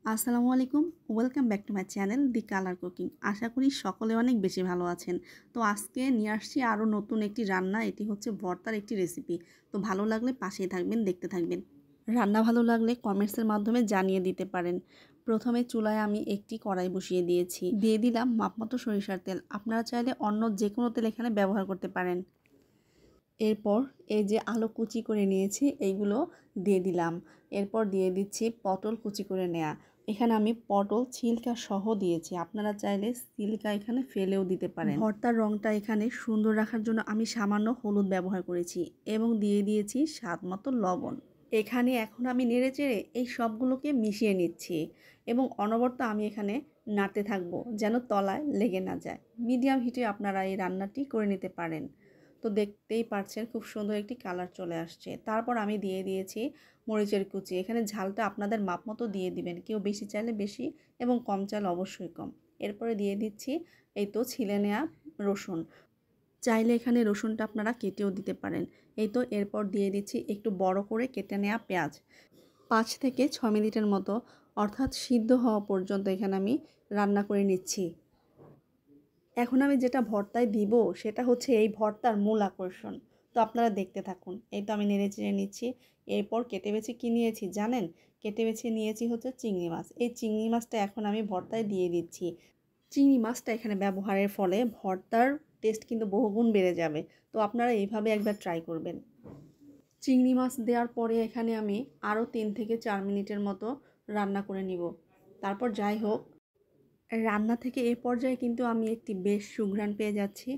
আসসালামু আলাইকুম। Welcome back to my channel the colour cooking. আশা করি সকলে অনেক বেশি ভালো আছেন। তো আজকে নিয়ে আসছি আরও নতুন একটি রান্না। এটি হচ্ছে ভর্তার একটি রেসিপি। তো ভালো লাগলে পাশেই থাকবেন, দেখতে থাকবেন। রান্না ভালো লাগলে কমেন্টসের মাধ্যমে জানিয়ে দিতে পারেন। প্রথমে চুলায় আমি একটি কড়াই বসিয়ে দিয়েছি। দিয়ে দিলাম মাপমতো সরিষার তেল। আপনারা চাইলে অন্য যে কোনো তেল এখানে ব্যবহার করতে পারেন। এরপর এই যে আলু কুচি করে নিয়েছি এইগুলো দিয়ে দিলাম। এরপর দিয়ে দিচ্ছি পটল কুচি করে নেওয়া। এখানে আমি পটল ছিলকা সহ দিয়েছি, আপনারা চাইলে ছিলকা এখানে ফেলেও দিতে পারেন। ভর্তার রঙটা এখানে সুন্দর রাখার জন্য আমি সামান্য হলুদ ব্যবহার করেছি এবং দিয়ে দিয়েছি স্বাদ মতো লবণ। এখানে এখন আমি নেড়েচেড়ে এই সবগুলোকে মিশিয়ে নিচ্ছি এবং অনবরত আমি এখানে নাড়তে থাকবো যেন তলায় লেগে না যায়। মিডিয়াম হিটে আপনারা এই রান্নাটি করে নিতে পারেন। তো দেখতেই পাচ্ছেন খুব সুন্দর একটি কালার চলে আসছে। তারপর আমি দিয়ে দিয়েছি মরিচের কুচি। এখানে ঝালটা আপনাদের মাপ মতো দিয়ে দিবেন, কেউ বেশি চাইলে বেশি এবং কম চাইলে অবশ্যই কম। এরপরে দিয়ে দিচ্ছি এই তো ছিলে নেওয়া রসুন। চাইলে এখানে রসুনটা আপনারা কেটেও দিতে পারেন। এই তো এরপর দিয়ে দিচ্ছি একটু বড় করে কেটে নেওয়া পেঁয়াজ। 5 থেকে 6 মিনিটের মতো অর্থাৎ সিদ্ধ হওয়া পর্যন্ত এখানে আমি রান্না করে নিচ্ছি। এখন আমি যেটা ভর্তায় দিব সেটা হচ্ছে এই ভর্তার মূল আকর্ষণ। তো আপনারা দেখতে থাকুন। এই তো আমি নেড়েচেড়ে নিচ্ছি। এরপর কেটে বেছে কি নিয়েছি জানেন? কেটে বেছে নিয়েছি হচ্ছে চিংড়ি মাছ। এই চিংড়ি মাছটা এখন আমি ভর্তায় দিয়ে দিচ্ছি। চিংড়ি মাছটা এখানে ব্যবহারের ফলে ভর্তার টেস্ট কিন্তু বহুগুণ বেড়ে যাবে। তো আপনারা এইভাবে একবার ট্রাই করবেন। চিংড়ি মাছ দেওয়ার পরে এখানে আমি আরও 3 থেকে 4 মিনিটের মতো রান্না করে নিব। তারপর যাই হোক, রান্না থেকে এ পর্যায়ে কিন্তু আমি একটি বেশ সুঘ্রাণ পেয়ে যাচ্ছি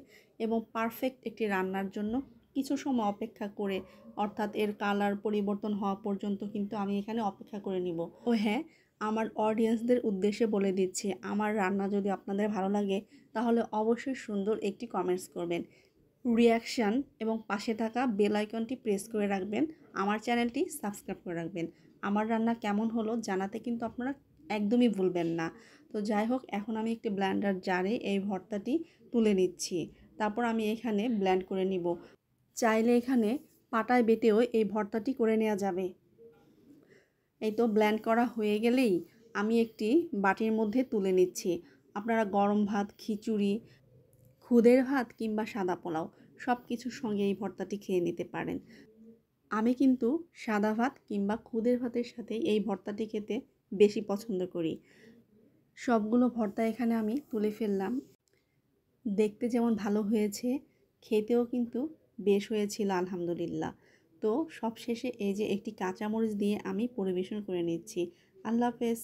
এবং পারফেক্ট একটি রান্নার জন্য কিছু সময় অপেক্ষা করে, অর্থাৎ এর কালার পরিবর্তন হওয়া পর্যন্ত কিন্তু আমি এখানে অপেক্ষা করে নিব। ও হ্যাঁ, আমার অডিয়েন্সদের উদ্দেশ্যে বলে দিচ্ছি, আমার রান্না যদি আপনাদের ভালো লাগে তাহলে অবশ্যই সুন্দর একটি কমেন্টস করবেন, রিয়াকশান এবং পাশে থাকা বেল আইকনটি প্রেস করে রাখবেন। আমার চ্যানেলটি সাবস্ক্রাইব করে রাখবেন। আমার রান্না কেমন হলো জানাতে কিন্তু আপনারা একদমই ভুলবেন না। তো যাই হোক, এখন আমি একটি ব্লেন্ডার জারে এই ভর্তাটি তুলে নিচ্ছি। তারপর আমি এখানে ব্লেন্ড করে নিব। চাইলে এখানে পাটায় বেটেও এই ভর্তাটি করে নেওয়া যাবে। এই তো ব্লেন্ড করা হয়ে গেলেই আমি একটি বাটির মধ্যে তুলে নিচ্ছি। আপনারা গরম ভাত, খিচুড়ি, খুদের ভাত কিংবা সাদা পোলাও সব কিছুর সঙ্গে এই ভর্তাটি খেয়ে নিতে পারেন। আমি কিন্তু সাদা ভাত কিংবা খুদের ভাতের সাথে এই ভর্তাটি খেতে বেশি পছন্দ করি। সবগুলো ভর্তা এখানে আমি তুলে ফেললাম। দেখতে যেমন ভালো হয়েছে, খেতেও কিন্তু বেশ হয়েছিল আলহামদুলিল্লাহ। তো সবশেষে এই যে একটি কাঁচামরিচ দিয়ে আমি পরিবেশন করে নিচ্ছি। আল্লাহ হাফেজ।